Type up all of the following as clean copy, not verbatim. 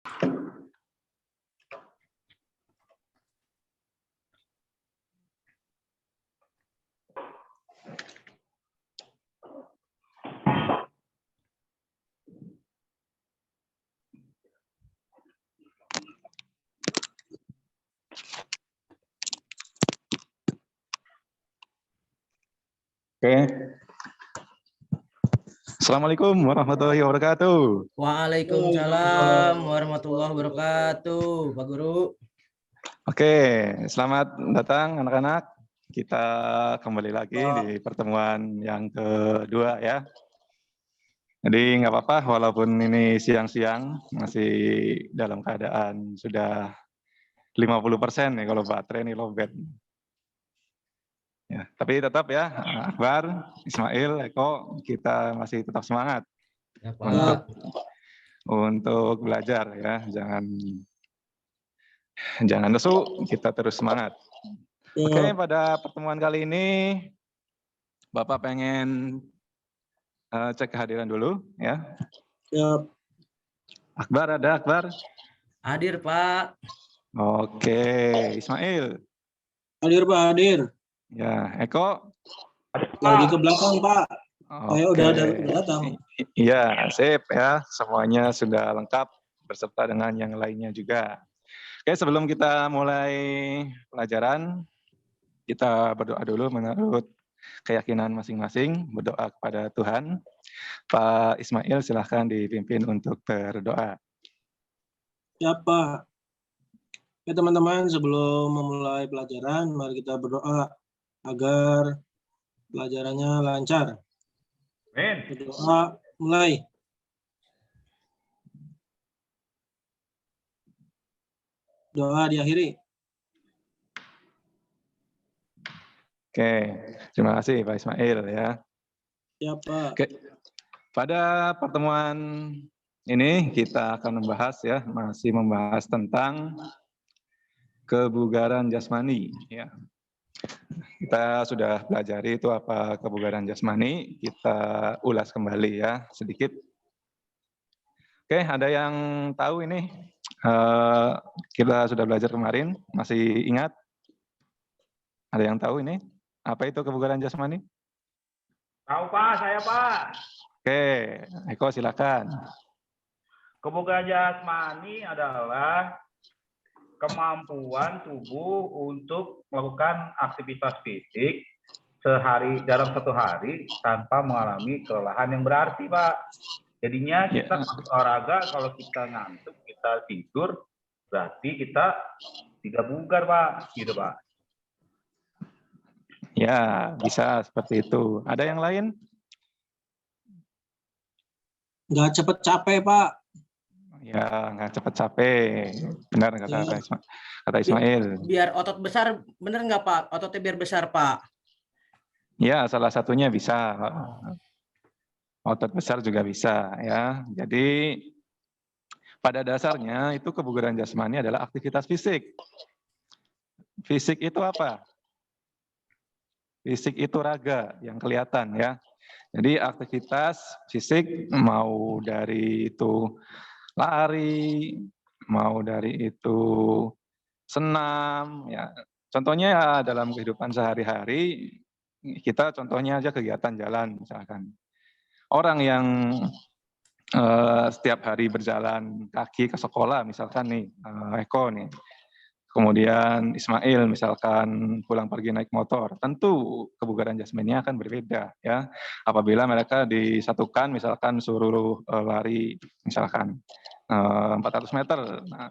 Oke. Assalamualaikum warahmatullahi wabarakatuh. Waalaikumsalam warahmatullahi wabarakatuh, Pak Guru. Oke, selamat datang anak-anak. Kita kembali lagi di pertemuan yang kedua ya. Jadi nggak apa-apa, walaupun ini siang-siang, masih dalam keadaan sudah 50% ya kalau baterai ini lowbat. Ya, tapi tetap ya, Akbar, Ismail, Eko, kita masih tetap semangat Ya, Pak. untuk belajar ya, jangan lesu, kita terus semangat. Oke, pada pertemuan kali ini Bapak pengen cek kehadiran dulu ya. Siap. Akbar ada, Akbar? Hadir, Pak. Oke, Ismail. Hadir, Pak, hadir. Ya, Eko. Lagi ke belakang, Pak. Saya Oke. udah datang. Iya, sip ya. Semuanya sudah lengkap beserta dengan yang lainnya juga. Oke, sebelum kita mulai pelajaran, kita berdoa dulu menurut keyakinan masing-masing, berdoa kepada Tuhan. Pak Ismail silahkan dipimpin untuk berdoa. Siapa? Oke, teman-teman, sebelum memulai pelajaran, mari kita berdoa agar pelajarannya lancar. Berdoa, mulai. Doa diakhiri. Oke, terima kasih Pak Ismail ya. Siapa? Oke, pada pertemuan ini kita akan masih membahas tentang kebugaran jasmani ya. Kita sudah pelajari itu apa kebugaran jasmani, kita ulas kembali ya sedikit. Oke, ada yang tahu ini? Kita sudah belajar kemarin, masih ingat? Ada yang tahu ini? Apa itu kebugaran jasmani? Tahu Pak, saya Pak. Oke, Eko silakan. Kebugaran jasmani adalah kemampuan tubuh untuk melakukan aktivitas fisik dalam satu hari tanpa mengalami kelelahan yang berarti, Pak. Jadinya kita olahraga, kalau kita ngantuk, kita tidur, berarti kita tidak bugar, Pak. Gitu, Pak. Ya, bisa seperti itu. Ada yang lain? Nggak cepet capek, Pak. Ya, nggak cepat capek. Benar kata Ismail. Biar otot besar, bener nggak Pak? Ototnya biar besar, Pak. Ya, salah satunya bisa. Otot besar juga bisa ya. Jadi pada dasarnya itu kebugaran jasmani adalah aktivitas fisik. Fisik itu apa? Fisik itu raga yang kelihatan ya. Jadi aktivitas fisik mau dari itu lari, mau dari itu senam ya. Contohnya ya dalam kehidupan sehari-hari kita contohnya aja kegiatan jalan misalkan. Orang yang setiap hari berjalan kaki ke sekolah misalkan nih, Eko nih, kemudian Ismail misalkan pulang pergi naik motor, tentu kebugaran jasmaninya akan berbeda ya. Apabila mereka disatukan misalkan suruh lari misalkan 400 meter, nah,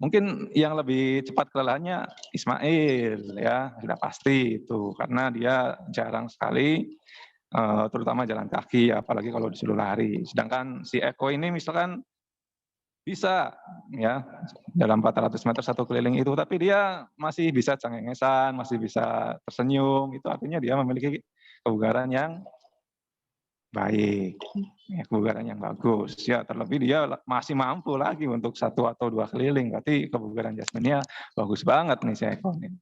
mungkin yang lebih cepat kelelahannya Ismail ya, sudah pasti itu karena dia jarang sekali terutama jalan kaki, apalagi kalau disuruh lari. Sedangkan si Eko ini misalkan bisa ya dalam 400 meter satu keliling itu, tapi dia masih bisa cengengesan, masih bisa tersenyum, itu artinya dia memiliki kebugaran yang baik, ya, kebugaran yang bagus. Ya, terlebih dia masih mampu lagi untuk 1 atau 2 keliling, berarti kebugaran jasmaninya bagus banget nih si Eko ini.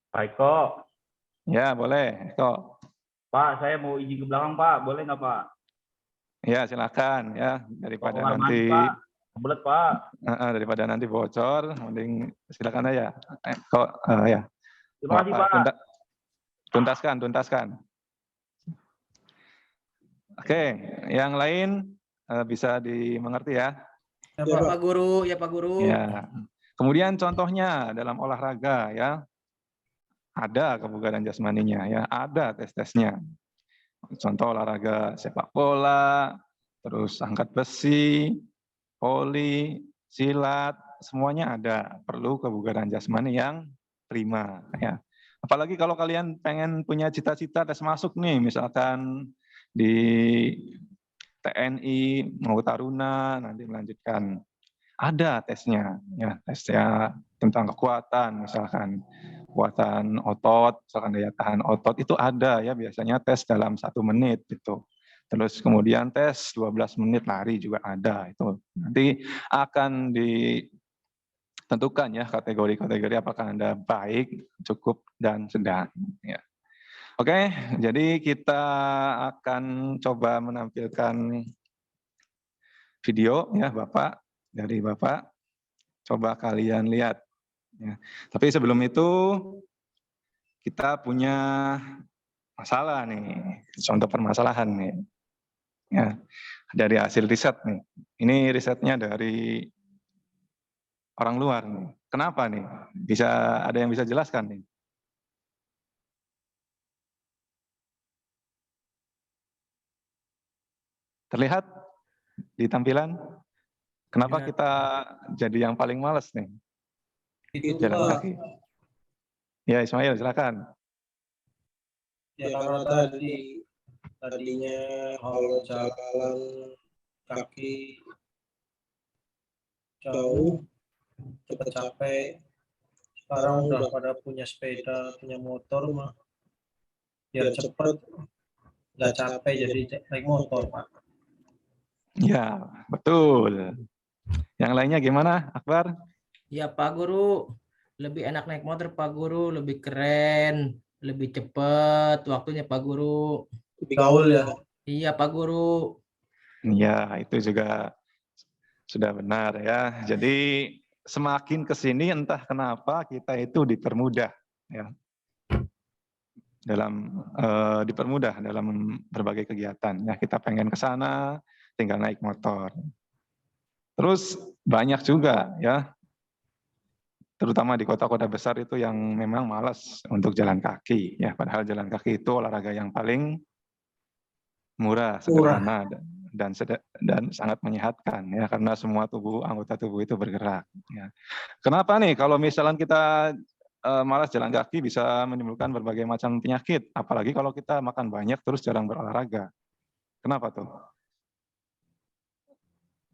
Pak Eko. Ya, boleh, Eko. Pak, saya mau izin ke belakang, Pak. Boleh nggak, Pak? Ya, silakan ya, daripada Kamar nanti mandi, Pak. Kebelet, Pak. Daripada nanti bocor, mending silakan aja. Ya. Terima kasih, Pak. Tuntaskan. Oke, yang lain bisa dimengerti ya. Ya, Ya, Pak Guru, ya Pak Guru. Ya. Kemudian contohnya dalam olahraga ya, ada kebugaran jasmaninya ya, ada tes-tesnya. Contoh olahraga sepak bola, terus angkat besi, voli, silat, semuanya ada. Perlu kebugaran jasmani yang prima ya. Apalagi kalau kalian pengen punya cita-cita tes masuk nih, misalkan di TNI mau Taruna nanti melanjutkan, ada tesnya ya, tesnya tentang kekuatan, misalkan kekuatan otot, misalkan daya tahan otot itu ada ya, biasanya tes dalam 1 menit gitu. Terus kemudian tes 12 menit lari juga ada, itu nanti akan ditentukan ya kategori-kategori apakah Anda baik, cukup, dan sedang ya. Oke, jadi kita akan coba menampilkan video ya Bapak, dari Bapak. Coba kalian lihat. Ya. Tapi sebelum itu kita punya masalah nih, contoh permasalahan nih. Ya, dari hasil riset nih. Ini risetnya dari orang luar nih. Kenapa nih? Ada yang bisa jelaskan nih? Terlihat di tampilan? Kenapa Ya. kita jadi yang paling males nih? Itu, Jalan Pak. kaki. Ya, Ismail, silakan. Ya, karena tadinya kalau jalan kaki jauh, cepat capek. Sekarang udah pada punya sepeda, punya motor mah. Biar cepet, nggak capek jadi naik motor, Pak. Ya, betul. Yang lainnya gimana, Akbar? Ya Pak Guru, lebih enak naik motor Pak Guru, lebih keren, lebih cepet waktunya Pak Guru. Lebih gaul ya. Iya Pak Guru. Ya, itu juga sudah benar ya. Jadi semakin ke sini entah kenapa kita itu dipermudah ya. Dipermudah dalam berbagai kegiatan. Ya, kita pengen ke sana tinggal naik motor. Terus banyak juga ya, terutama di kota-kota besar itu yang memang malas untuk jalan kaki ya, padahal jalan kaki itu olahraga yang paling murah, sederhana, dan sangat menyehatkan ya, karena semua anggota tubuh itu bergerak ya. Kenapa nih kalau misalnya kita malas jalan kaki bisa menimbulkan berbagai macam penyakit, apalagi kalau kita makan banyak terus jarang berolahraga. Kenapa tuh?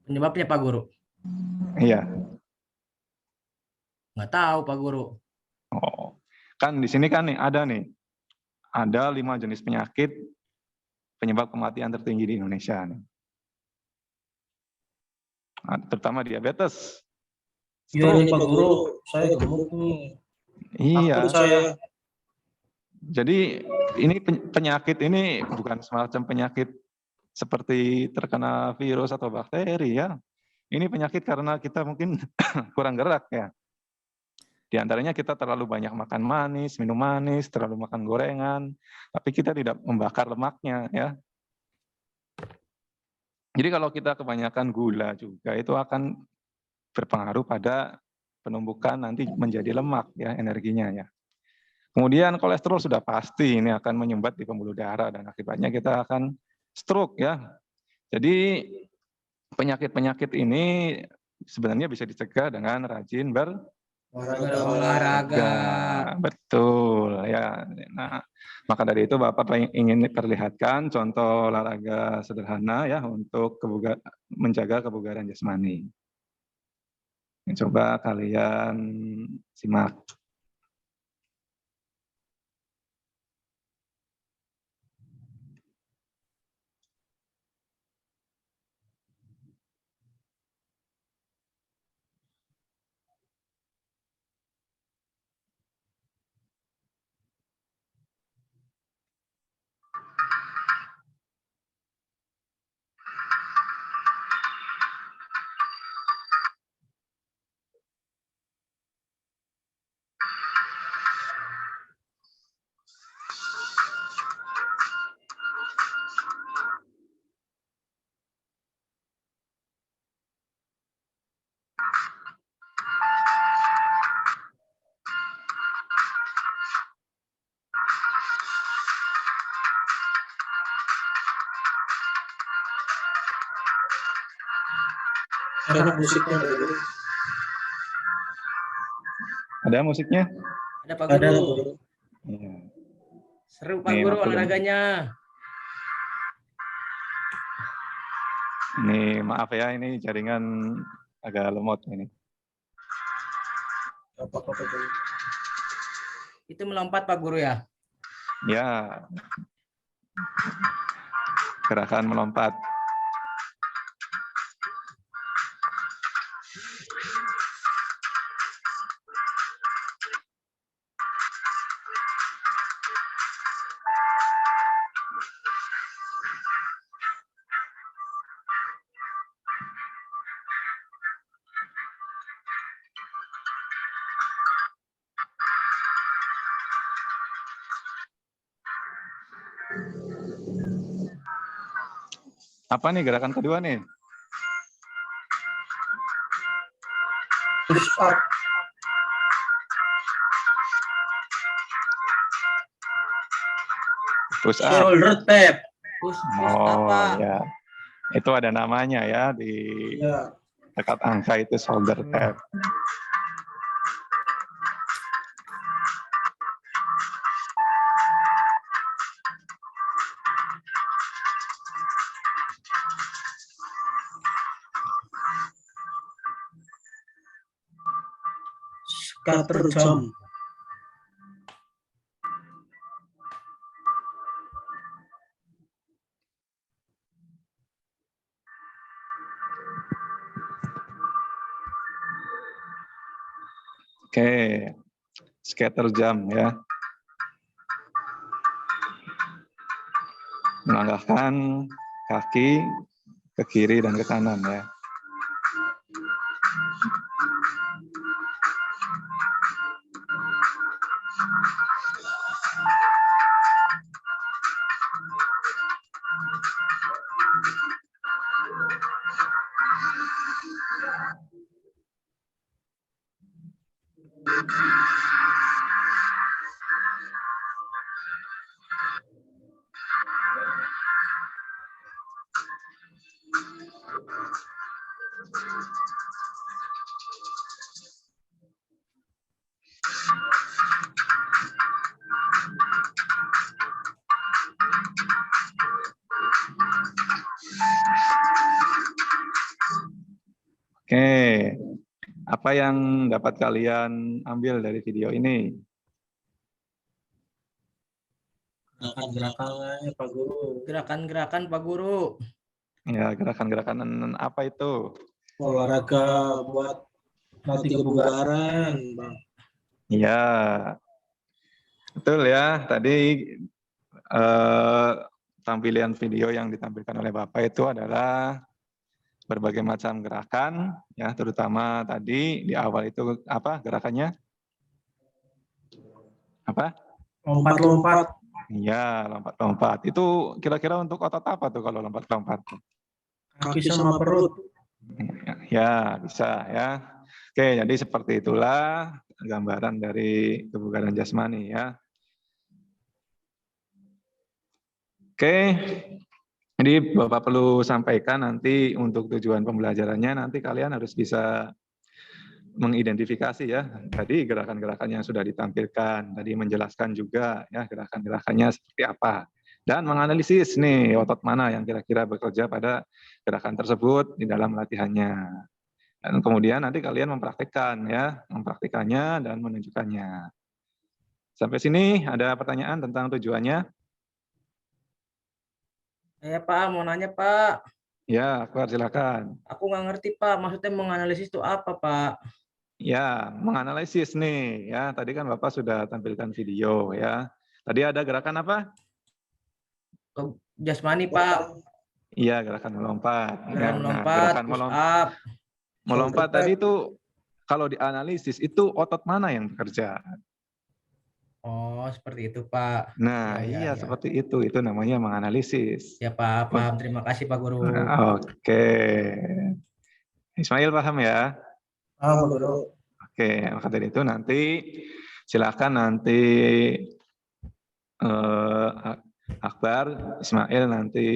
Penyebabnya Pak Guru? Iya. Nggak tahu Pak Guru. Oh, kan di sini kan nih ada 5 jenis penyakit penyebab kematian tertinggi di Indonesia nih. Terutama diabetes, Iya stroke. nih Pak Guru, saya gemuk nih. Iya. Takut saya. Jadi ini penyakit ini bukan semacam penyakit seperti terkena virus atau bakteri ya. Ini penyakit karena kita mungkin kurang gerak ya. Di antaranya kita terlalu banyak makan manis, minum manis, terlalu makan gorengan, tapi kita tidak membakar lemaknya ya. Jadi kalau kita kebanyakan gula juga itu akan berpengaruh pada penumbukan nanti menjadi lemak ya energinya ya. Kemudian kolesterol sudah pasti ini akan menyumbat di pembuluh darah dan akibatnya kita akan stroke ya. Jadi penyakit-penyakit ini sebenarnya bisa dicegah dengan rajin Berolahraga. Betul ya. Nah, maka dari itu Bapak ingin perlihatkan contoh olahraga sederhana ya untuk menjaga kebugaran jasmani. Coba kalian simak. Enak musiknya Pak Guru. Ada musiknya? Ada Pak Ada Guru. Pak Guru. Iya. Seru Pak Nih, Guru aku olahraganya. Ini maaf ya, ini jaringan agak lemot ini. Apa-apa Pak Guru. Itu melompat Pak Guru ya. Ya, gerakan melompat. Apa nih gerakan kedua nih? Push up. Push up. Shoulder tap. Push Oh apa? ya, itu ada namanya ya di Ya. dekat angka itu shoulder tap. Scatter jump. Oke, scatter jump ya. Mengarahkan kaki ke kiri dan ke kanan ya. Oke, apa yang dapat kalian ambil dari video ini? Gerakan-gerakannya Pak Guru. Gerakan-gerakan Pak Guru. Ya, gerakan-gerakan apa itu? Olahraga buat latih kebugaran, Bang. Iya, betul ya. Tadi tampilan video yang ditampilkan oleh Bapak itu adalah berbagai macam gerakan, ya, terutama tadi di awal itu apa gerakannya? Apa? Lompat-lompat. Iya, lompat-lompat. Itu kira-kira untuk otot apa tuh kalau lompat-lompat? Kaki sama perut. Ya, bisa ya. Oke, jadi seperti itulah gambaran dari kebugaran jasmani ya. Oke, jadi Bapak perlu sampaikan nanti untuk tujuan pembelajarannya nanti kalian harus bisa mengidentifikasi ya. Tadi gerakan-gerakan yang sudah ditampilkan, tadi menjelaskan juga ya gerakan-gerakannya seperti apa. Dan menganalisis nih otot mana yang kira-kira bekerja pada gerakan tersebut di dalam latihannya. Dan kemudian nanti kalian mempraktikkan ya, mempraktikannya dan menunjukkannya. Sampai sini ada pertanyaan tentang tujuannya? Pak, mau nanya Pak. Ya, Akbar silakan. Aku nggak ngerti Pak, maksudnya menganalisis itu apa Pak? Ya, menganalisis nih ya. Tadi kan Bapak sudah tampilkan video ya. Tadi ada gerakan apa? Jasmani Pak. Iya, gerakan melompat. Ya, Melompat, push up. Melompat tadi itu kalau dianalisis itu otot mana yang bekerja? Oh, seperti itu Pak. Nah, Ya. seperti itu. Itu namanya menganalisis. Ya Pak, paham. Terima kasih Pak Guru. Oke. Ismail paham ya? Pak Guru. Oke, maka dari itu nanti silakan nanti Akbar, Ismail nanti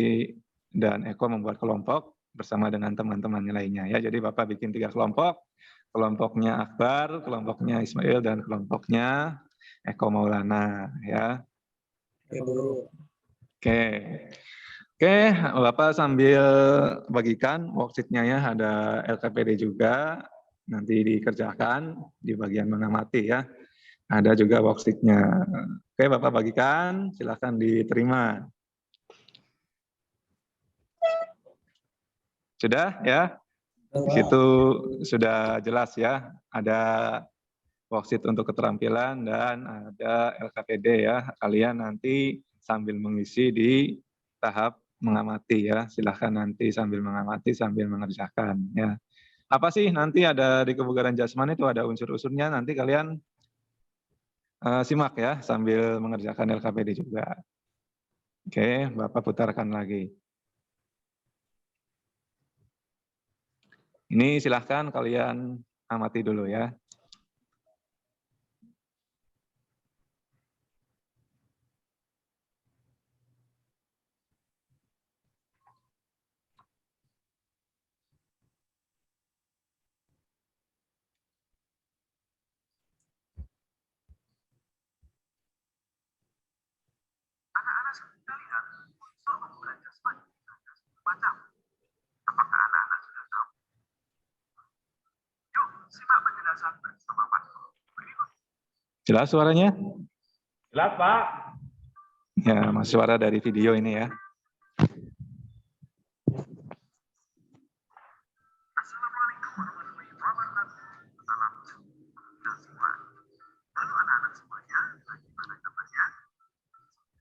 dan Eko membuat kelompok bersama dengan teman-teman lainnya ya. Jadi Bapak bikin 3 kelompok, kelompoknya Akbar, kelompoknya Ismail, dan kelompoknya Eko Maulana ya. Oke, Guru. Oke. Oke, Bapak sambil bagikan worksheet-nya ya, ada LKPD juga, nanti dikerjakan di bagian mengamati ya. Ada juga worksheet-nya. Oke, Bapak bagikan, silakan diterima. Sudah ya? Di situ sudah jelas ya, ada worksheet untuk keterampilan dan ada LKPD ya. Kalian nanti sambil mengisi di tahap mengamati ya. Silahkan nanti sambil mengamati, sambil mengerjakan ya. Apa sih nanti ada di kebugaran jasmani itu ada unsur-unsurnya, nanti kalian simak ya sambil mengerjakan LKPD juga. Oke, Bapak putarkan lagi. Ini silahkan kalian amati dulu ya. Anak-anak sekalian, unsur kebugaran jasmani macam. Apakah anak-anak sudah tahu? Yuk, simak penjelasan bersama Pak Guru berikut. Jelas suaranya? Jelas, Pak. Ya, mas suara dari video ini ya. Assalamualaikum warahmatullahi wabarakatuh. Salam kita semua. Halo anak-anak semuanya, bagaimana kabarnya?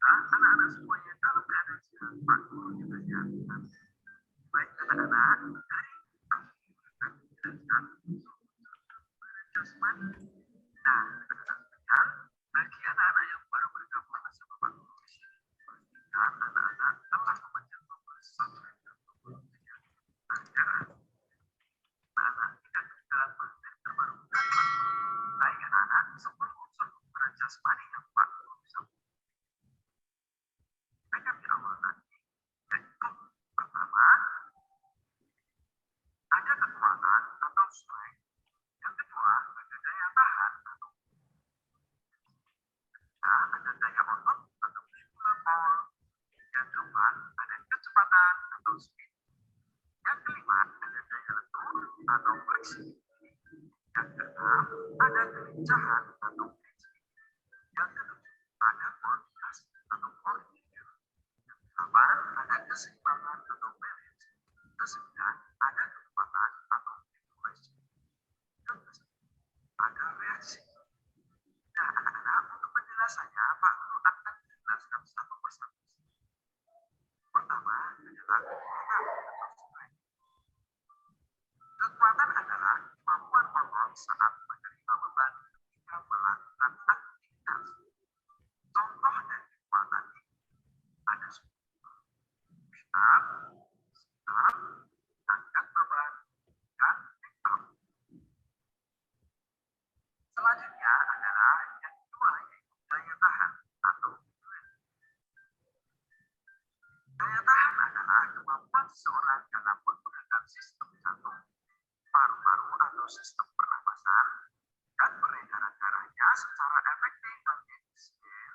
Nah, anak-anak semuanya dalam keadaan sehat, Pak Guru juga sehat. Baik anak-anak, dari kita menjelaskan kebugaran jasmani. Nah, anak-anak, bagi anak-anak yang baru bergabung bersama Pak Guru di sini, pastikan anak-anak telah membaca buku subscribe dan buku pelajaran. Anak tidak ketinggalan materi terbaru dari Pak Guru. Baik anak-anak, 10 unsur kebugaran jasmani yang Pak Guru bisa sampaikan di awal tadi, yaitu pertama, ada kekuatan atau strength. Yang kedua, ada daya tahan atau ada daya otot atau muscular power. Yang keempat, ada kecepatan atau speed. Yang kelima, ada daya lentur atau flexibility. Yang keenam, ada kelincahan atau flexibility. Yang ketujuh, ada koordinasi atau coordination. Yang kedelapan, ada keseimbangan atau balance. Kesembilan, ada kecepatan atau accuracy. Yang ke-10, ada reaksi. Nah, anak-anak, untuk penjelasannya, Pak Guru akan menjelaskan satu persatu. Pertama adalah kekuatan atau strength. Kekuatan adalah kemampuan otot saat menerima beban hingga melakukan aktivitas. Contoh dari kekuatan ini ada push up, sit up, angkat beban, dan pick up. Selanjutnya adalah yang kedua, yaitu daya tahan atau endurance. Daya tahan adalah kemampuan seseorang dalam menggunakan sistem jantung, paru-paru atau sistem pernapasan, dan peredaran darahnya secara efektif dan efisien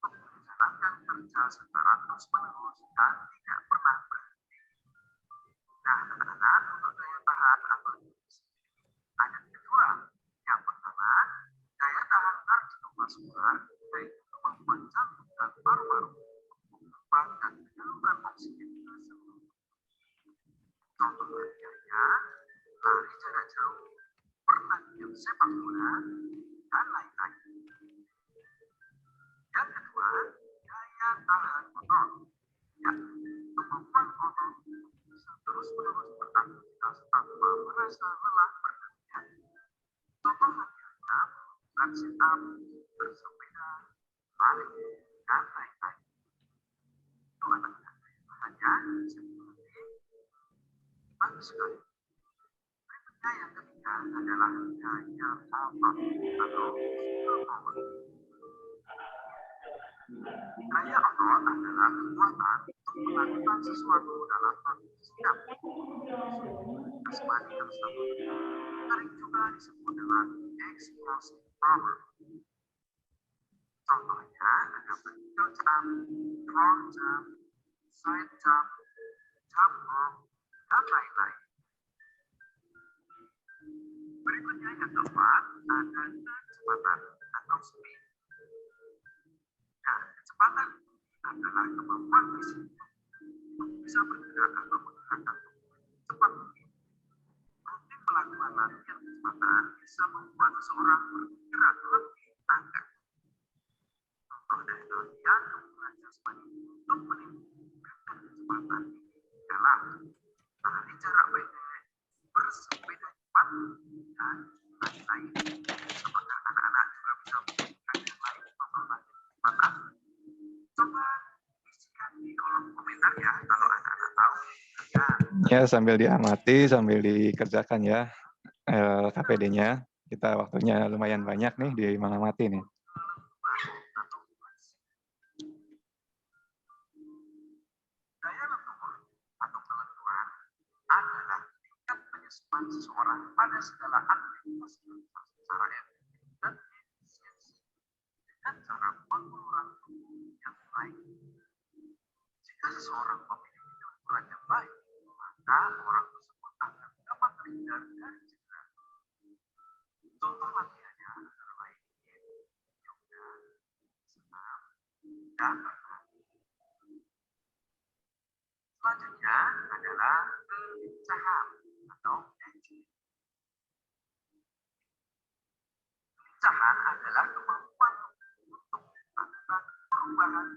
untuk menjalankan kerja secara terus-menerus dan tidak pernah berhenti. Nah, anak-anak, untuk daya tahan atau endurance ada kedua. Yang pertama, daya tahan kardiovaskular, yaitu kemampuan jantung dan paru-paru untuk mengembangkan penyaluran oksigen ke seluruh tubuh. Contoh latihannya, lari jarak jauh, pertandingan sepak bola, dan lain-lain. Yang kedua, daya tahan otot, yakni kemampuan otot bisa terus-menerus beraktivitas tanpa merasa lelah berlebihan. Contoh latihannya melakukan sit up, bersepeda, lari, dan lain-lain. Untuk anak-anak daya tahannya seperti bagus sekali. Berikutnya yang ketiga adalah daya otot atau muscle power. Daya otot adalah kekuatan untuk melakukan sesuatu dalam setiap jasmani tersebut. Sering juga disebut dengan explosive power. Contohnya ada vertical jump, front jump, side jump, jump off, dan lain-lain. Berikutnya yang keempat ada kecepatan atau speed. Nah, kecepatan adalah kemampuan fisik untuk bisa bergerak atau menggerakkan tubuh cepat mungkin. Rutin melakukan latihan kecepatan bisa membuat seseorang bergerak lebih tanggap. Contoh dari latihan kebugaran jasmani untuk meningkatkan kecepatan adalah lari jarak pendek, bersepeda cepat, dan lain-lain. Apakah anak-anak juga bisa menggunakan yang lain atau latihan kecepatan? Coba isikan di kolom komentar ya kalau anak-anak tahu. Ya, sambil diamati, sambil dikerjakan ya KPD-nya. Kita waktunya lumayan banyak nih di mengamati nih. Daya lentur atau kelenturan adalah tingkat penyesuaian seseorang pada segala aktivitas secara efektif dan efisiensi dengan cara pengeluaran tubuh yang baik. Jika seseorang memiliki kelenturan yang baik, maka orang tersebut akan dapat terhindar dari cedera. Contoh latihannya antara lain yoga, senam, dan berenang. Selanjutnya adalah kelincahan atau agility. Kelincahan adalah kemampuan untuk melakukan perubahan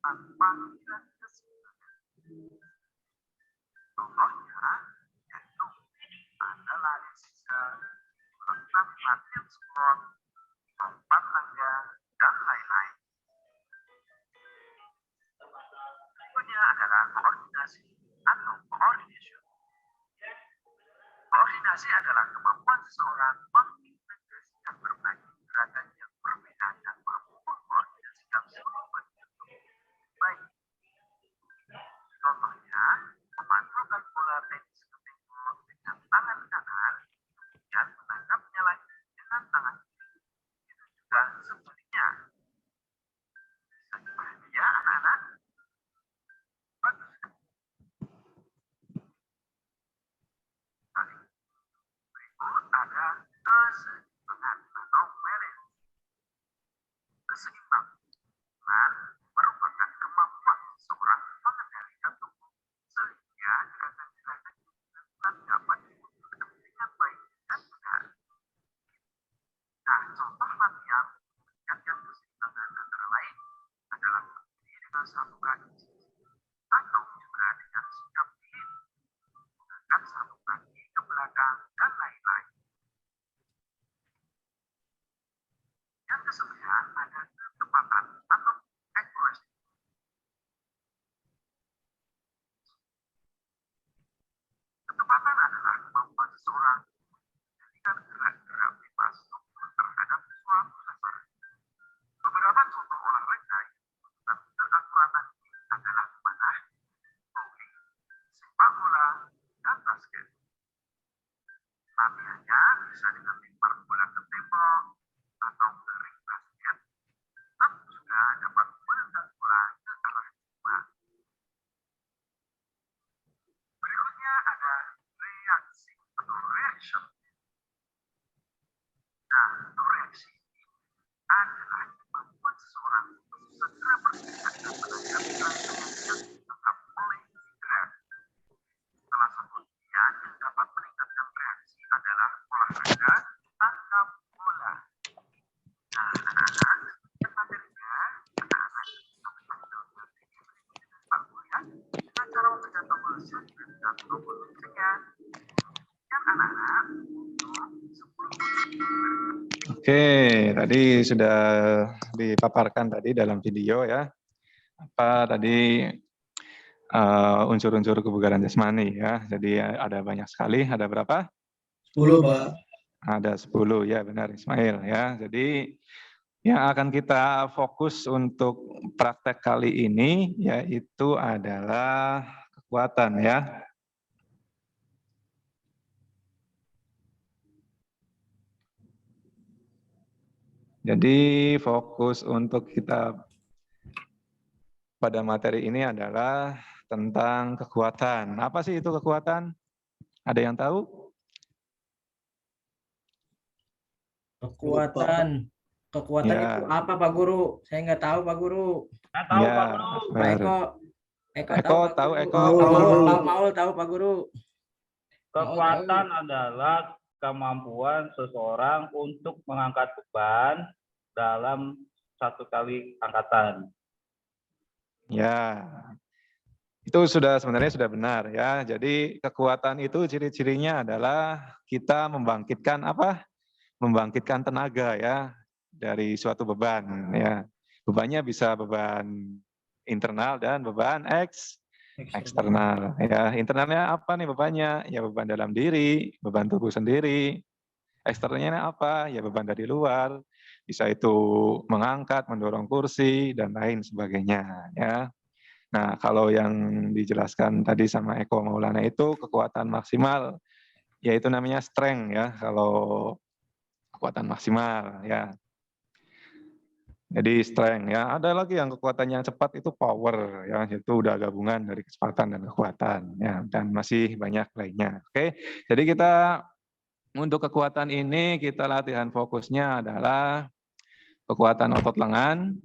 tanpa kesulitan. Contohnya yaitu ada lari sisa, melakukan latihan squat, lompat tangga, dan lain-lain. Berikutnya adalah koordinasi atau coordination. Koordinasi adalah kemampuan seseorang mengintegrasikan berbagai gerakan yang berbeda dan mampu mengkoordinasikan seluruh bagian tubuh baik. Contohnya, memantulkan bola tenis ke tembok dengan tangan kanan, kemudian menangkapnya lagi dengan tangan kiri. Itu juga sebaliknya. Bisa dipahami ya anak-anak? Bagus. Berikut ada keseimbangan atau balance. Keseimbangan merupakan kemampuan seseorang mengendalikan tubuh sehingga gerakan-gerakan yang dilakukan dapat diwujudkan dengan baik dan benar. Nah, contoh latihan meningkatkan keseimbangan antara lain adalah berdiri dengan satu kaki atau juga dengan sikap dingin, mengangkat satu kaki ke belakang, dan lain-lain. Yang kesembilan ada ketepatan atau accuracy. Ketepatan adalah kemampuan seseorang mengendalikan gerak-gerak bebas tubuh terhadap suatu sasaran. Beberapa contoh olahraga yang membutuhkan keakuratan ini adalah memanah, bowling, sepak bola, dan basket. Latihannya bisa dengan lempar bola ke tembok atau ke ring basket, atau juga dapat menendang bola ke arah jumlah. Berikutnya ada reaksi atau reaction. Nah, untuk reaksi ini adalah kemampuan seseorang untuk segera bertindak dan menanggapi rangkaian yang ditangkap oleh indera. Salah satu latihan yang dapat meningkatkan reaksi adalah olahraga tangkap bola. Nah, anak-anak, materinya anak-anak bisa menonton video berikut dengan Pak Guru ya, dengan cara memencet tombol subscribe dan tombol loncengnya. Dan anak-anak untuk 10 Oke, tadi sudah dipaparkan tadi dalam video ya. Apa tadi unsur-unsur kebugaran jasmani ya. Jadi ada banyak sekali, ada berapa? 10, Pak. Ada 10 ya, benar Ismail ya. Jadi Yang akan kita fokus untuk praktek kali ini yaitu adalah kekuatan ya. Jadi fokus untuk kita pada materi ini adalah tentang kekuatan. Apa sih itu kekuatan? Ada yang tahu? Kekuatan. Kekuatan Ya. itu apa Pak Guru? Saya nggak tahu Pak Guru. Nah, tahu Ya, Pak Guru. Pak Eko. Eko Pak tahu, Guru. Eko. Pak Maul tahu Pak Guru. Kekuatan adalah kemampuan seseorang untuk mengangkat beban dalam satu kali angkatan. Ya, itu sebenarnya sudah benar ya. Jadi kekuatan itu ciri-cirinya adalah kita membangkitkan apa? Membangkitkan tenaga ya dari suatu beban ya. Bebannya bisa beban internal dan beban eksternal ya. Internalnya apa nih bebannya? Ya beban dalam diri, beban tubuh sendiri. Eksternalnya apa? Ya beban dari luar. Bisa itu mengangkat, mendorong kursi dan lain sebagainya ya. Nah, kalau yang dijelaskan tadi sama Eko Maulana itu kekuatan maksimal, yaitu namanya strength ya, kalau kekuatan maksimal ya. Jadi strength ya. Ada lagi yang kekuatan yang cepat itu power ya, itu udah gabungan dari kecepatan dan kekuatan ya, dan masih banyak lainnya. Oke. Jadi kita untuk kekuatan ini kita latihan fokusnya adalah kekuatan otot lengan,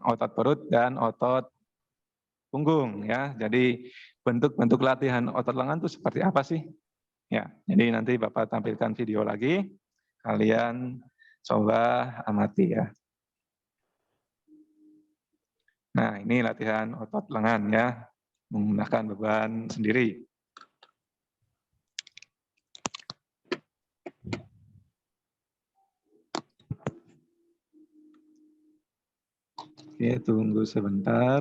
otot perut dan otot punggung ya. Jadi bentuk-bentuk latihan otot lengan itu seperti apa sih? Ya, jadi nanti Bapak tampilkan video lagi. Kalian coba amati ya. Nah, ini latihan otot lengan ya, menggunakan beban sendiri. Oke, tunggu sebentar.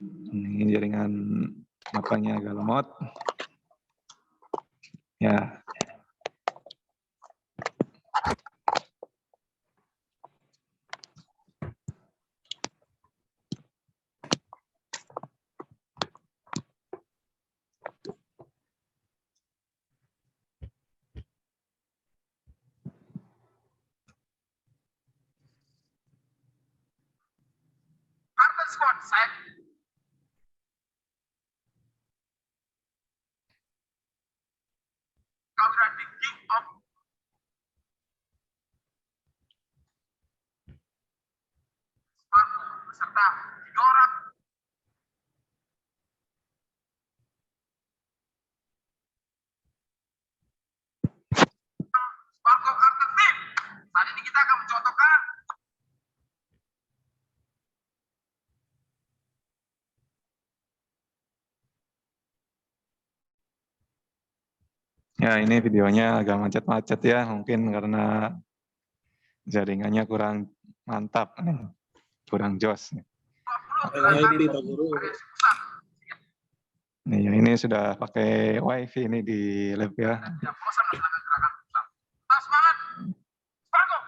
Ini jaringan apanya agak lemot. Ya. Carbon squat set. Counter the kick of Sparko beserta didorong. Sparko counter tip. Saat ini kita akan mencontohkan Ya, ini videonya agak macet-macet ya, mungkin karena jaringannya kurang mantap, kurang jos. Wifi Pak Guru. Nih, ya ini sudah pakai WiFi ini di lab ya. tidak bosan melakukan gerakan pusat. Tetap semangat. Sparko.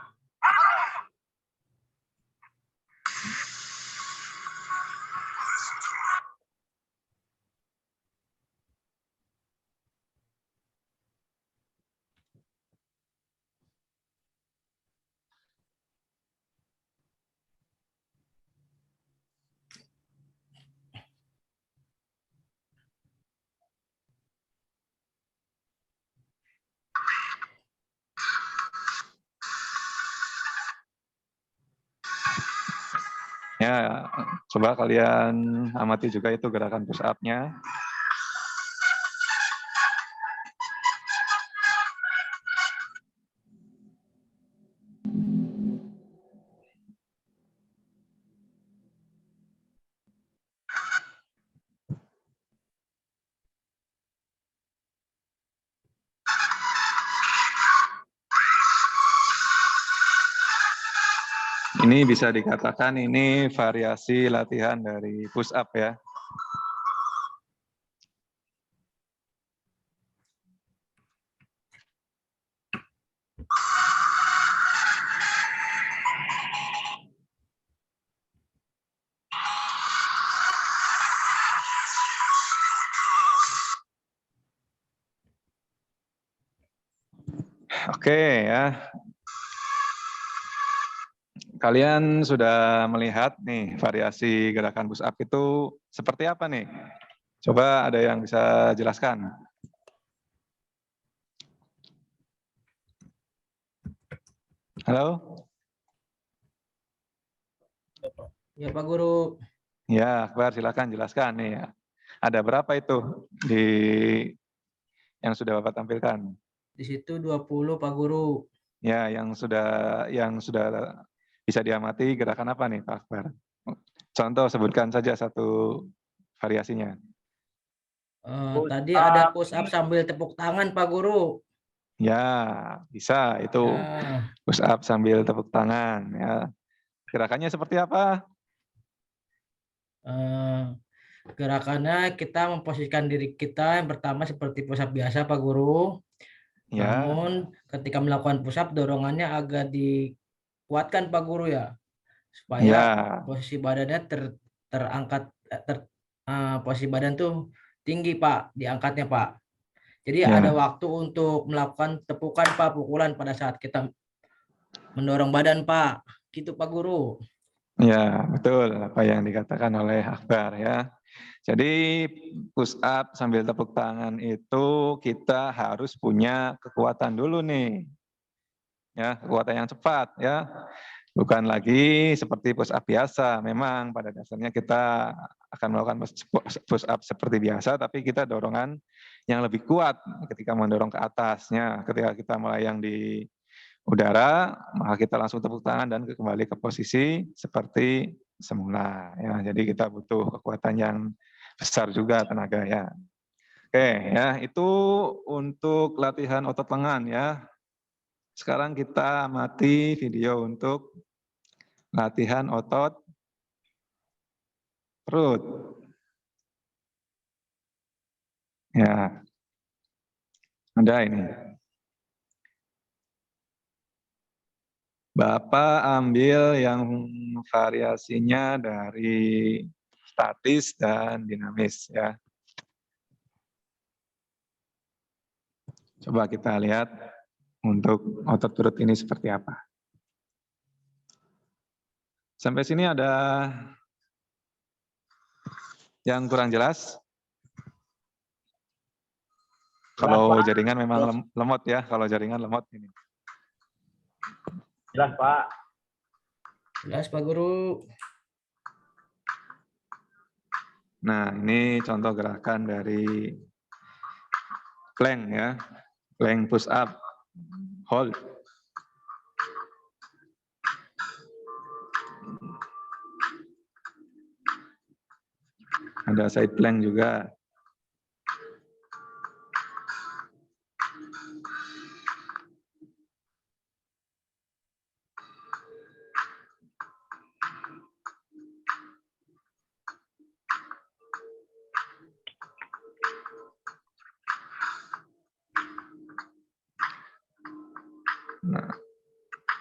Ya, coba kalian amati juga itu gerakan push up-nya. Ini bisa dikatakan ini variasi latihan dari push up ya. Oke ya. Kalian sudah melihat nih variasi gerakan push up itu seperti apa nih? Coba ada yang bisa jelaskan? Halo? Ya Pak Guru. Ya, Akbar silakan jelaskan nih ya. Ada berapa itu di yang sudah Bapak tampilkan? Di situ 20 Pak Guru. Ya, yang sudah bisa diamati gerakan apa nih Pak Akbar? Contoh sebutkan saja satu variasinya. Tadi ada push up sambil tepuk tangan Pak Guru. Ya, bisa itu Ya. push up sambil tepuk tangan ya. Gerakannya seperti apa? Gerakannya kita memposisikan diri kita yang pertama seperti push up biasa Pak Guru. Ya. Namun ketika melakukan push up dorongannya agak dikuatkan Pak Guru ya. Supaya Ya. posisi badannya terangkat posisi badan tuh tinggi Pak, diangkatnya Pak. Jadi Ya. ada waktu untuk melakukan tepukan Pak, pukulan pada saat kita mendorong badan Pak. Gitu Pak Guru. Ya, betul apa yang dikatakan oleh Akbar ya. Jadi push up sambil tepuk tangan itu kita harus punya kekuatan dulu nih. Ya, kekuatan yang cepat ya. Bukan lagi seperti push up biasa. Memang pada dasarnya kita akan melakukan push up seperti biasa, tapi kita dorongan yang lebih kuat ketika mendorong ke atasnya. Ketika kita melayang di udara, maka kita langsung tepuk tangan dan kembali ke posisi seperti semula. Ya, jadi kita butuh kekuatan yang besar juga tenaga ya. Oke ya, itu untuk latihan otot lengan ya. Sekarang kita amati video untuk latihan otot perut. Ya, ada ini. Bapak ambil yang variasinya dari statis dan dinamis ya. Coba kita lihat untuk otot perut ini seperti apa. Sampai sini ada yang kurang jelas? Kalau jaringan memang lemot ya, kalau jaringan lemot ini. Jelas Pak. Jelas Pak Guru. Nah, ini contoh gerakan dari plank ya. Plank push up, hold. Ada side plank juga. Nah,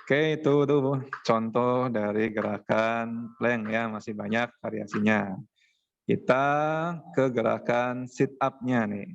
oke itu tuh contoh dari gerakan plank ya, masih banyak variasinya. Kita ke gerakan sit up-nya nih.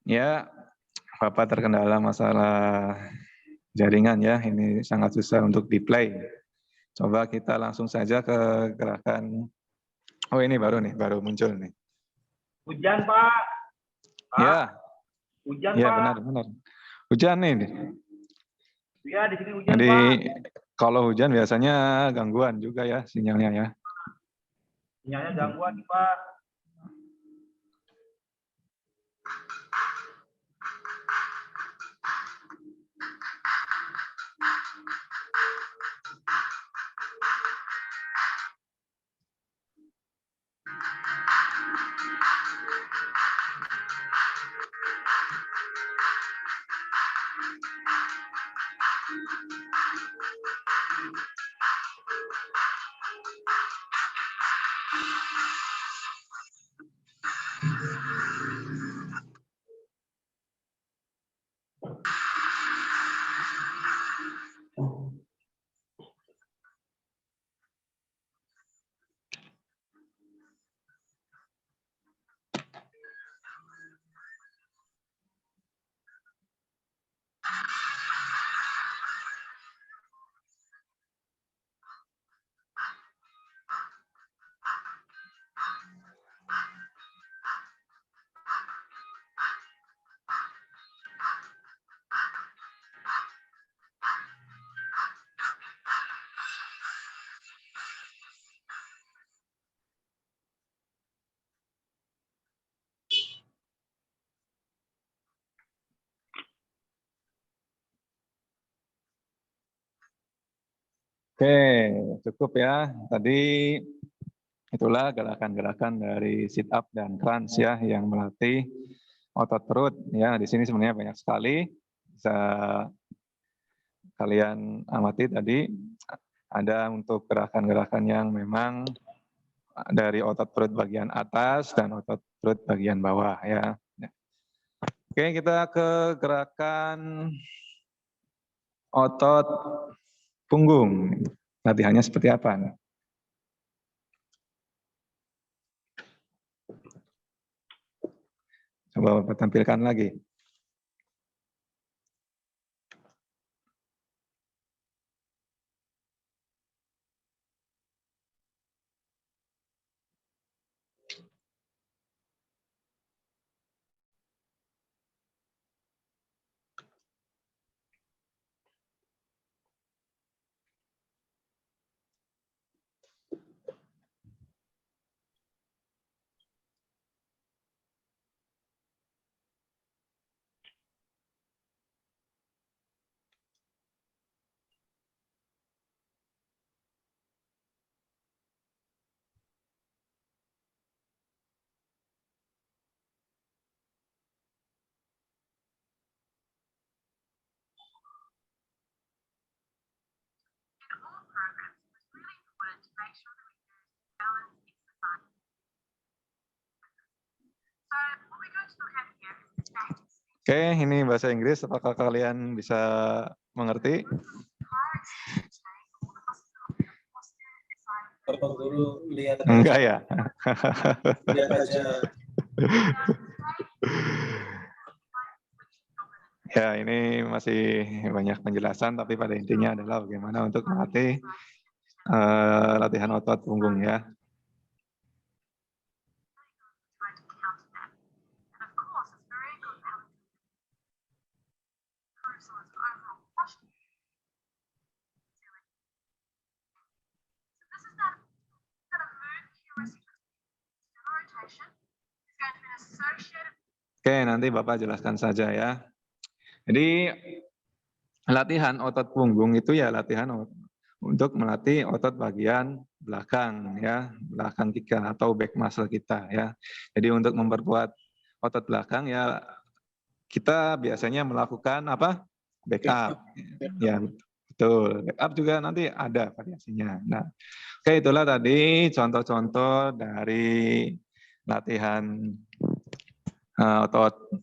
Ya, Bapak terkendala masalah jaringan ya, ini sangat susah untuk di-play. Coba kita langsung saja ke gerakan, oh ini baru nih, baru muncul nih. Hujan Pak. Ya, Hujan ya Pak. benar. Hujan nih. Ya di sini hujan Jadi, Pak. Kalau hujan biasanya gangguan juga ya sinyalnya ya. Sinyalnya gangguan nih, Pak. Oke, cukup ya. Tadi itulah gerakan-gerakan dari sit up dan crunch ya yang melatih otot perut ya. Di sini sebenarnya banyak sekali. Bisa kalian amati tadi ada untuk gerakan-gerakan yang memang dari otot perut bagian atas dan otot perut bagian bawah ya. Oke, kita ke gerakan otot punggung. Latihannya seperti apa nih? Coba Bapak tampilkan lagi. Oke, ini bahasa Inggris. Apakah kalian bisa mengerti? Bapak Guru lihat Enggak ya? lihat aja. Ya, ini masih banyak penjelasan, tapi pada intinya adalah bagaimana untuk melatih latihan otot punggung ya. Oke, nanti Bapak jelaskan saja ya. Jadi latihan otot punggung itu ya latihan untuk melatih otot bagian belakang ya, belakang kita atau back muscle kita ya. Jadi untuk memperkuat otot belakang ya kita biasanya melakukan apa? Backup. Ya, betul. Backup juga nanti ada variasinya. Nah, oke itulah tadi contoh-contoh dari latihan otot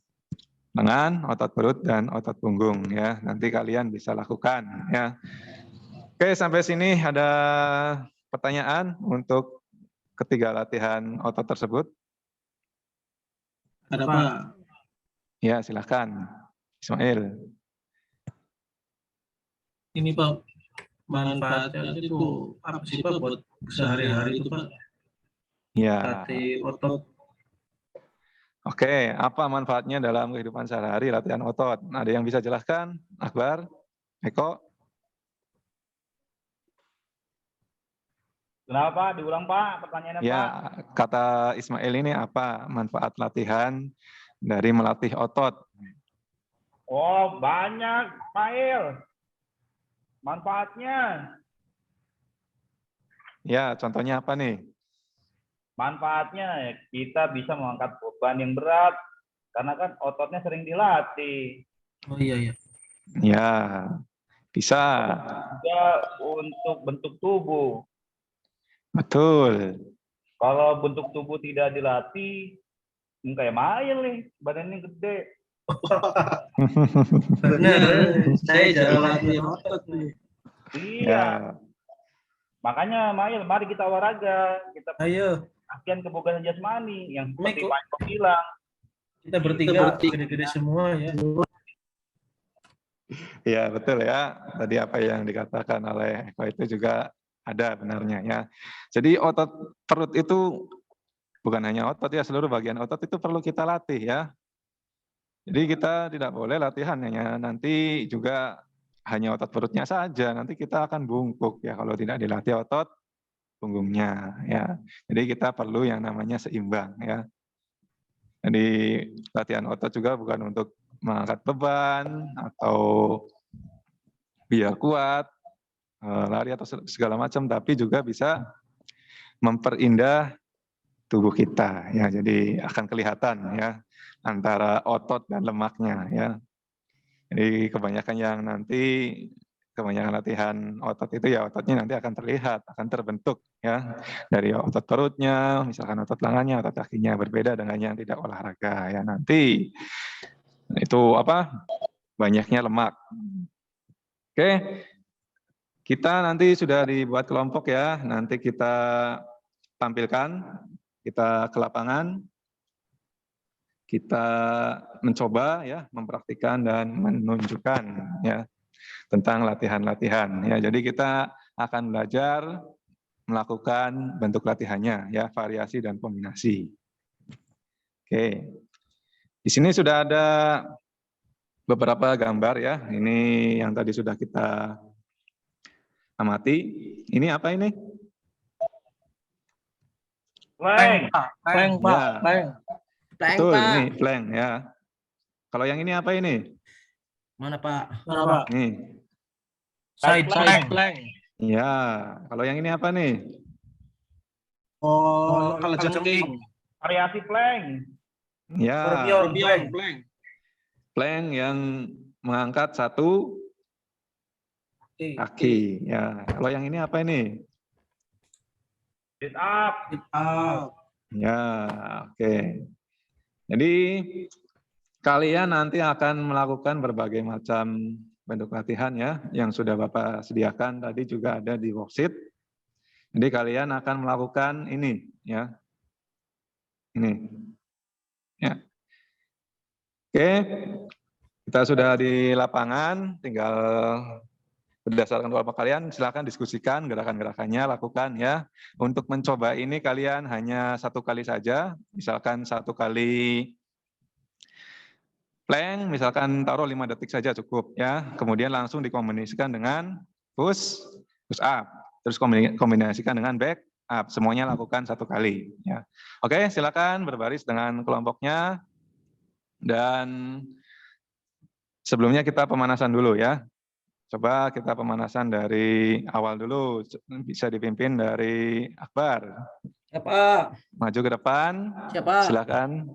lengan, otot perut, dan otot punggung ya. Nanti kalian bisa lakukan ya. Oke, sampai sini ada pertanyaan untuk ketiga latihan otot tersebut? Ada Pak. Ya, silakan. Ismail. Ini Pak, manfaatnya itu apa sih Pak buat sehari-hari itu Pak? Ya. Latih otot. Oke, apa manfaatnya dalam kehidupan sehari-hari latihan otot? Ada yang bisa jelaskan? Akbar? Eko? Kenapa? Diulang Pak, pertanyaannya Ya, Pak. kata Ismail ini apa manfaat latihan dari melatih otot? Oh, banyak, Mail. Manfaatnya. Ya, contohnya apa nih? Manfaatnya kita bisa mengangkat beban yang berat karena kan ototnya sering dilatih. Oh iya iya. Ya, bisa. Juga untuk bentuk tubuh. Betul. Kalau bentuk tubuh tidak dilatih, kayak Mail nih, badannya gede. Benar, saya jarang latihan otot nih. Iya. Ya, Makanya Mail, mari kita olahraga. Kita Ayo, latihan kebugaran jasmani yang seperti Miko. Pak bilang. kita bertiga gede-gede semua ya. ya betul ya. Tadi apa yang dikatakan oleh Eko itu juga ada benarnya ya. Jadi otot perut itu bukan hanya otot ya, seluruh bagian otot itu perlu kita latih ya. Jadi kita tidak boleh latihan hanya nanti juga hanya otot perutnya saja, nanti kita akan bungkuk ya kalau tidak dilatih otot punggungnya ya. Jadi kita perlu yang namanya seimbang ya. Jadi latihan otot juga bukan untuk mengangkat beban atau biar kuat, lari atau segala macam, tapi juga bisa memperindah tubuh kita ya. Jadi akan kelihatan ya antara otot dan lemaknya ya. Jadi kebanyakan latihan otot itu ya ototnya nanti akan terlihat, akan terbentuk ya. Dari otot perutnya, misalkan otot lengannya, otot kakinya berbeda dengan yang tidak olahraga ya. Nanti itu banyaknya lemak. Oke. Kita nanti sudah dibuat kelompok ya. Nanti kita tampilkan, kita ke lapangan. Kita mencoba ya, mempraktikkan dan menunjukkan ya tentang latihan-latihan ya. Jadi kita akan belajar melakukan bentuk latihannya ya, variasi dan kombinasi. Oke. Di sini sudah ada beberapa gambar ya. Ini yang tadi sudah kita amati. Ini apa ini? Plank. Plank, Pak. Ya. Plank. Plank, Betul, Pak. ini plank ya. Kalau yang ini apa ini? Mana, Pak? Mana, Pak? Nih. Side plank. Ya, kalau yang ini apa nih? Oh, kalau jengking. Variasi plank. Ya, Scorpion plank. plank yang mengangkat satu kaki. Ya, kalau yang ini apa ini? Sit up. Sit up. Ya, oke. Jadi kalian nanti akan melakukan berbagai macam bentuk latihan ya, yang sudah Bapak sediakan tadi juga ada di worksheet. Jadi kalian akan melakukan ini ya. Ini. Ya. Oke. Kita sudah di lapangan, tinggal berdasarkan kelompok kalian silakan diskusikan gerakan-gerakannya, lakukan ya. Untuk mencoba ini kalian hanya satu kali saja, misalkan satu kali plank, misalkan taruh 5 detik saja cukup ya. Kemudian langsung dikombinasikan dengan push up, terus kombinasikan dengan back up. Semuanya lakukan satu kali ya. Oke, silakan berbaris dengan kelompoknya. Dan sebelumnya kita pemanasan dulu ya. Coba kita pemanasan dari awal dulu, bisa dipimpin dari Akbar. Ya, Pak. Maju ke depan, Siapa? silakan.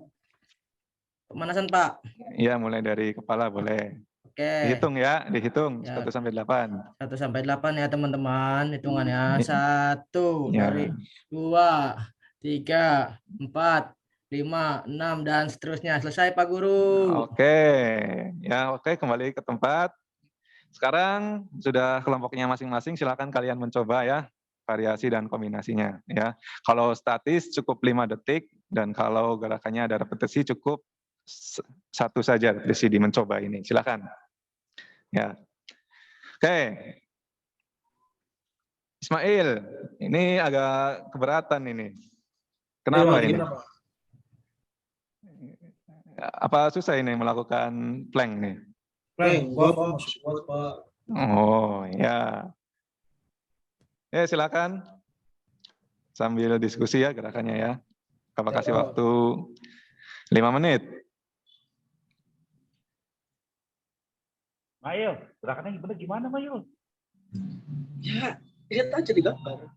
Pemanasan, Pak. Iya, mulai dari kepala boleh. Oke. Dihitung ya, dihitung Ya. 1 sampai 8. 1 sampai 8 ya, teman-teman. Hitungannya. 1 Ya. dari 2, 3, 4, 5, 6 dan seterusnya. Selesai, Pak Guru. Oke. Ya, oke, kembali ke tempat. Sekarang sudah kelompoknya masing-masing, silakan kalian mencoba ya variasi dan kombinasinya ya. Kalau statis cukup 5 detik dan kalau gerakannya ada repetisi cukup 1 saja repetisi di mencoba ini. Silakan. Ya. Oke. Ismail, ini agak keberatan ini. Kenapa ini? Apa susah ini melakukan plank nih? Plank, Pak. Oh, ya. Ya, silakan. sambil diskusi ya gerakannya ya. Bapak kasih Ya. waktu 5 menit. Mayul, gerakannya gimana Mayul? Ya, lihat aja di gambar.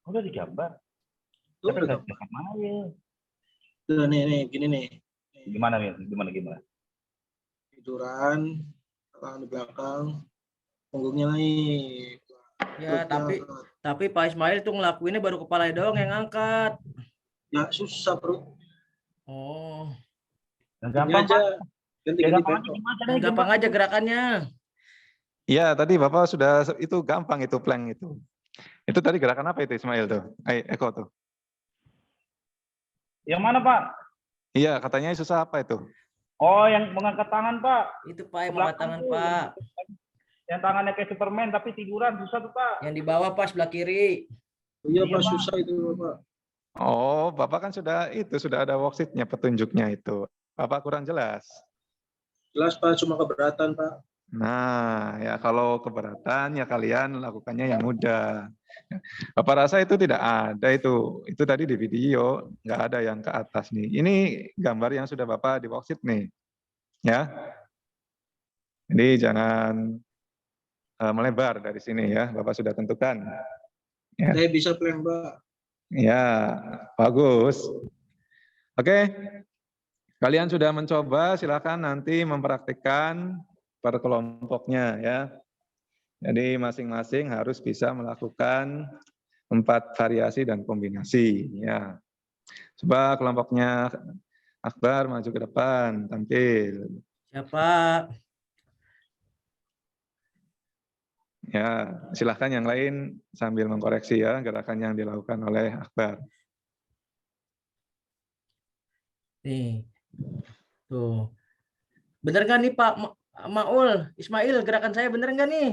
Udah digambar. Tuh, Tapi udah nggak gambar. gerakan Mayul. Tuh, nih, gini nih. Gimana Mil? Gimana? Tiduran, tangan di belakang, punggungnya naik. Ya, Perutnya tapi Pak Ismail tuh ngelakuinnya baru kepala doang yang ngangkat. ya susah perut. Oh, Yang Gini gampang aja. Pak. Ganti Yang gampang aja bengkok. gimana? yang gampang aja gerakannya. Iya, tadi Bapak sudah itu gampang itu plank itu. Itu tadi gerakan apa itu Ismail tuh? Eko tuh. Yang mana Pak? Iya, katanya susah apa itu? Oh, yang mengangkat tangan Pak. Itu Pak yang Belakang angkat tangan tuh. Pak. Yang tangannya kayak Superman tapi tiduran susah tuh Pak. Yang di bawah pas sebelah kiri. Iya, Iya, Pak, Pak. susah itu, Pak. Oh, Bapak kan sudah ada worksheet-nya petunjuknya itu. Bapak kurang jelas. Jelas, Pak, cuma keberatan, Pak. Nah, ya kalau keberatan ya kalian lakukannya yang mudah. Bapak rasa itu tidak ada itu. Itu tadi di video, nggak ada yang ke atas nih. Ini gambar yang sudah Bapak di worksheet nih. Ya. Jadi jangan melebar dari sini ya. Bapak sudah tentukan. Ya. Saya bisa plank, Pak. Ya, bagus. Oke. Kalian sudah mencoba, silakan nanti mempraktikkan per kelompoknya ya. Jadi masing-masing harus bisa melakukan 4 variasi dan kombinasi ya. Coba kelompoknya Akbar maju ke depan, tampil. Siapa? Ya, silahkan yang lain sambil mengkoreksi ya gerakan yang dilakukan oleh Akbar. Nih. Tuh. Bener nggak nih Pak Maul, Ismail, gerakan saya bener nggak nih?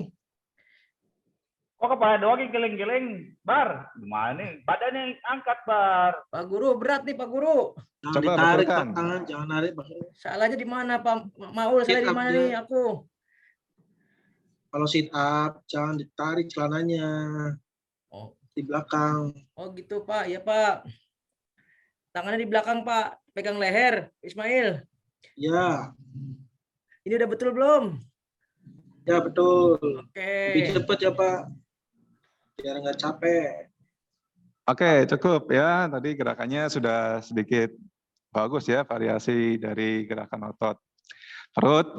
Kok kepala doang yang geleng-geleng, Bar? Gimana nih? Badannya angkat, Bar. Pak Guru, berat nih Pak Guru. Jangan Coba ditarik, betulkan. Pak, tangan. Jangan narik, Pak. Salahnya di mana Pak Maul? Salah di mana Sit up-nya. nih aku? Kalau sit up, jangan ditarik celananya. Oh. Di belakang. Oh gitu Pak, ya Pak. Tangannya di belakang Pak, pegang leher, Ismail. Ya, Ini udah betul belum? ya betul. Oke. Lebih cepat ya, Pak. Biar nggak capek. Oke, cukup ya. Tadi gerakannya sudah sedikit bagus ya, variasi dari gerakan otot perut.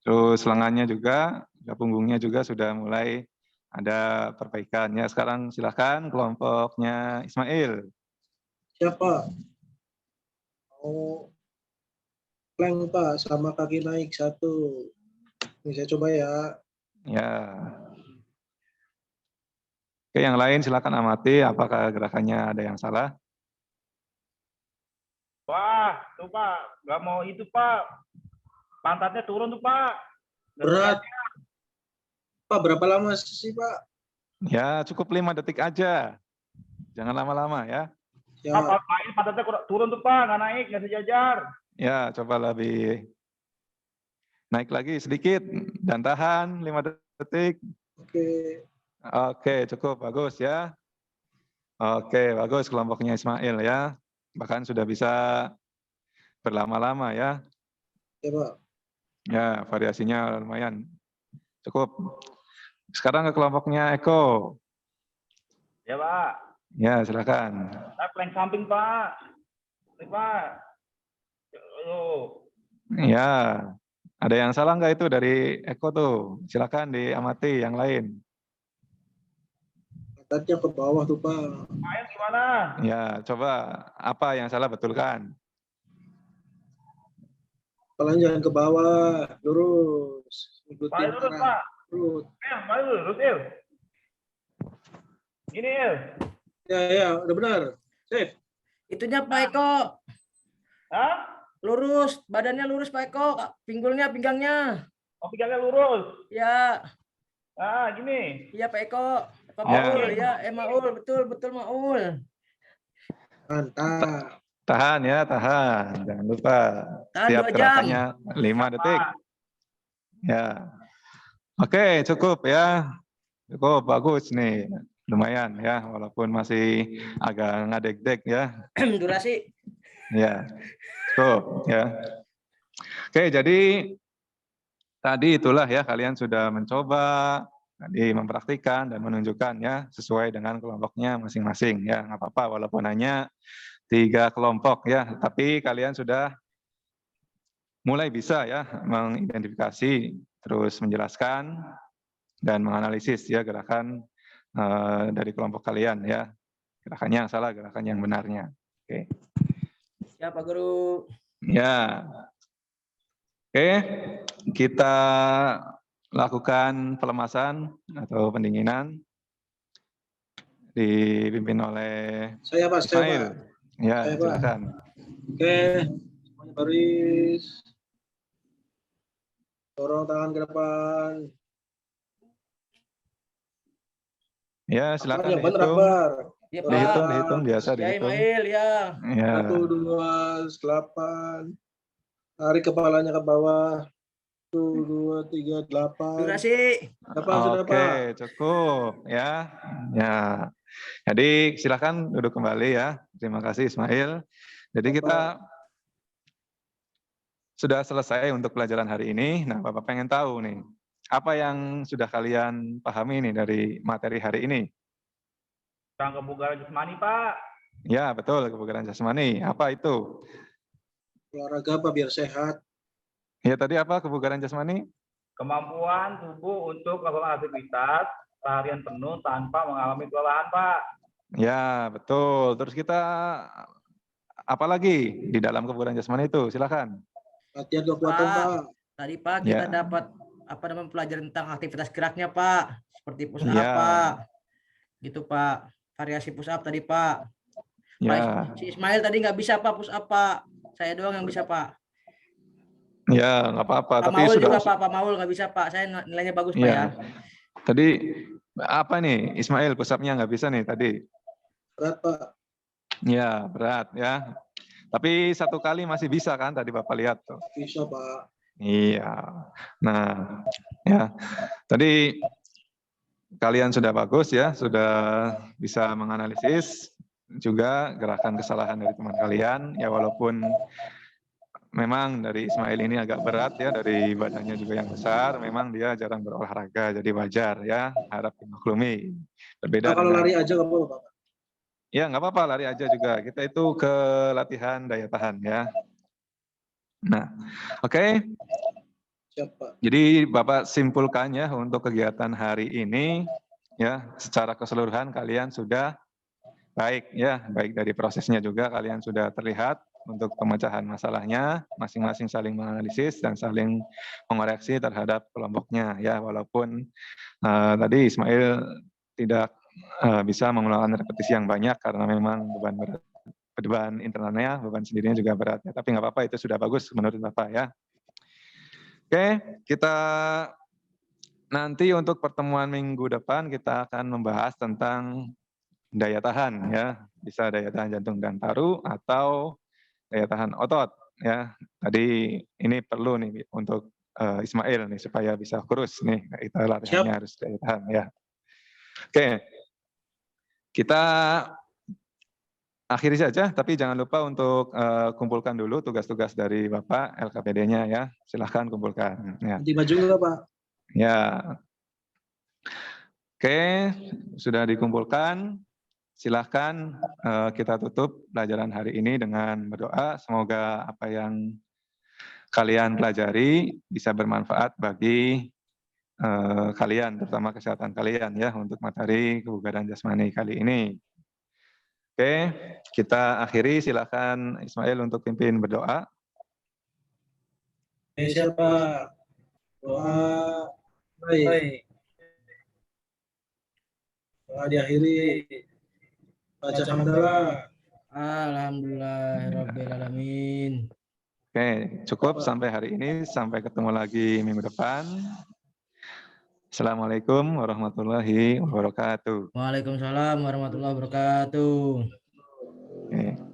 Terus lengannya juga, punggungnya juga sudah mulai ada perbaikannya. Sekarang silakan kelompoknya Ismail. Siapa? Mau plank, Pak, sama kaki naik 1. Ini saya coba ya. Ya. Oke, yang lain silakan amati apakah gerakannya ada yang salah. Wah, tuh Pak. Nggak mau itu, Pak. Pantatnya turun tuh, Pak. Berat. Pak, berapa lama sih, Pak? Ya, cukup 5 detik aja. Jangan lama-lama ya. Ya, Pak, pantatnya turun tuh, Pak. Nggak naik, nggak sejajar. Ya, coba lebih naik lagi sedikit dan tahan 5 detik. oke. Oke, cukup bagus ya. Oke, bagus kelompoknya Ismail ya. Bahkan sudah bisa berlama-lama ya. Ya, Pak. Ya, variasinya lumayan. Cukup. Sekarang ke kelompoknya Eko. Ya, Pak. Ya, silakan. Saya plank samping, Pak. Nih, Pak. Ya, ada yang salah nggak itu dari Eko tuh? Silakan diamati yang lain. Pantatnya ke bawah tuh, Pak. Main gimana? Ya, coba apa yang salah betulkan. Kepalanya jangan ke bawah, lurus. Ikutin Main lurus, arah Pak. perut. Main lurus, Il. Ini, Il. Ya, udah benar. Safe. Itunya Pak Eko. Hah? Lurus, badannya lurus Pak Eko. Pinggulnya, pinggangnya. Oh, pinggangnya lurus. Ya, Ah, gini. iya Pak Eko. Pak Ya. Maul, ya, Maul, betul Maul. Mantap. Tahan ya, tahan. Jangan lupa. Tahan Setiap 2 jam. gerakannya 5 detik. Ya. Oke, cukup ya. Cukup, bagus nih. lumayan ya, walaupun masih agak ngadek-dek ya. Durasi. Ya, cukup ya. Oke, jadi tadi itulah ya, kalian sudah mencoba tadi mempraktikkan dan menunjukkan ya sesuai dengan kelompoknya masing-masing ya, nggak apa-apa walaupun hanya 3 kelompok ya, tapi kalian sudah mulai bisa ya mengidentifikasi, terus menjelaskan dan menganalisis ya gerakan dari kelompok kalian ya, gerakannya yang salah, gerakan yang benarnya. Oke. Siapa Guru? Ya. Oke, kita lakukan pelemasan atau pendinginan dipimpin oleh Saya Pak, Ismail. Ya, Saya, Pak. silakan. Oke, semuanya baris. Dorong tangan ke depan. Ya, silakan Yang benar, dihitung. Akbar. Ya, Pak. Dihitung biasa Ya, dihitung. Ismail ya. Ya. 1, 2, 8. Tarik kepalanya ke bawah. 1, 2, 3, 8. Durasi. Sudah, Oke, Pak. cukup ya. Ya. Jadi silakan duduk kembali ya. Terima kasih Ismail. Jadi kita sudah selesai untuk pelajaran hari ini. Nah, Bapak pengen tahu nih, apa yang sudah kalian pahami nih dari materi hari ini? Tentang kebugaran jasmani, Pak. Ya, betul, kebugaran jasmani. Apa itu? Olahraga Pak biar sehat. Ya, tadi apa kebugaran jasmani? Kemampuan tubuh untuk melakukan aktivitas seharian penuh tanpa mengalami kelelahan, Pak. Ya, betul. Terus kita apa lagi di dalam kebugaran jasmani itu? Silakan. Latihan kekuatan, Pak. Tadi Pak kita Ya. dapat apa namanya pelajaran tentang aktivitas geraknya Pak, seperti push up Ya. Pak, gitu Pak, variasi push up tadi Pak. Ya. Si Ismail tadi nggak bisa Pak push up Pak, saya doang yang bisa Pak. Ya, nggak apa-apa. Pak Tapi Maul sudah. juga Pak Maul nggak bisa Pak, saya nilainya bagus Pak ya. Tadi apa nih Ismail push up-nya nggak bisa nih tadi? Berat Pak. Ya, berat ya. Tapi 1 kali masih bisa kan tadi Bapak lihat tuh. Bisa Pak. Iya. Nah, ya. Tadi kalian sudah bagus ya, sudah bisa menganalisis juga gerakan kesalahan dari teman kalian. Ya walaupun memang dari Ismail ini agak berat ya, dari badannya juga yang besar, memang dia jarang berolahraga, jadi wajar ya, harap dimaklumi. Berbeda Kalau dengan lari aja nggak apa-apa Pak. ya nggak apa-apa, lari aja juga. Kita itu ke latihan daya tahan ya. Nah, oke. Siap Pak. Jadi Bapak simpulkan ya untuk kegiatan hari ini ya, secara keseluruhan kalian sudah baik ya, baik dari prosesnya juga kalian sudah terlihat untuk pemecahan masalahnya, masing-masing saling menganalisis dan saling mengoreksi terhadap kelompoknya ya, walaupun tadi Ismail tidak bisa mengeluarkan repetisi yang banyak karena memang beban internalnya, beban sendirinya juga berat ya, tapi nggak apa-apa, itu sudah bagus menurut Bapak ya. Oke, kita nanti untuk pertemuan minggu depan kita akan membahas tentang daya tahan ya, bisa daya tahan jantung dan paru atau daya tahan otot ya. Tadi ini perlu nih untuk Ismail nih supaya bisa kurus nih, kita latihannya harus daya tahan ya. Oke, kita akhiri saja, tapi jangan lupa untuk kumpulkan dulu tugas-tugas dari Bapak LKPD-nya ya. Silahkan kumpulkan. Ya. Ganti baju nggak Pak? Ya. Oke, sudah dikumpulkan. Silahkan kita tutup pelajaran hari ini dengan berdoa. Semoga apa yang kalian pelajari bisa bermanfaat bagi kalian, terutama kesehatan kalian ya, untuk materi kebugaran jasmani kali ini. Oke, kita akhiri. Silakan Ismail untuk pimpin berdoa. Siapa? Doa baik. Doa diakhiri. Baca hamdalah. Alhamdulillahirrabbilalamin. Oke, cukup sampai hari ini. Sampai ketemu lagi minggu depan. Assalamualaikum warahmatullahi wabarakatuh. Waalaikumsalam warahmatullahi wabarakatuh. Oke.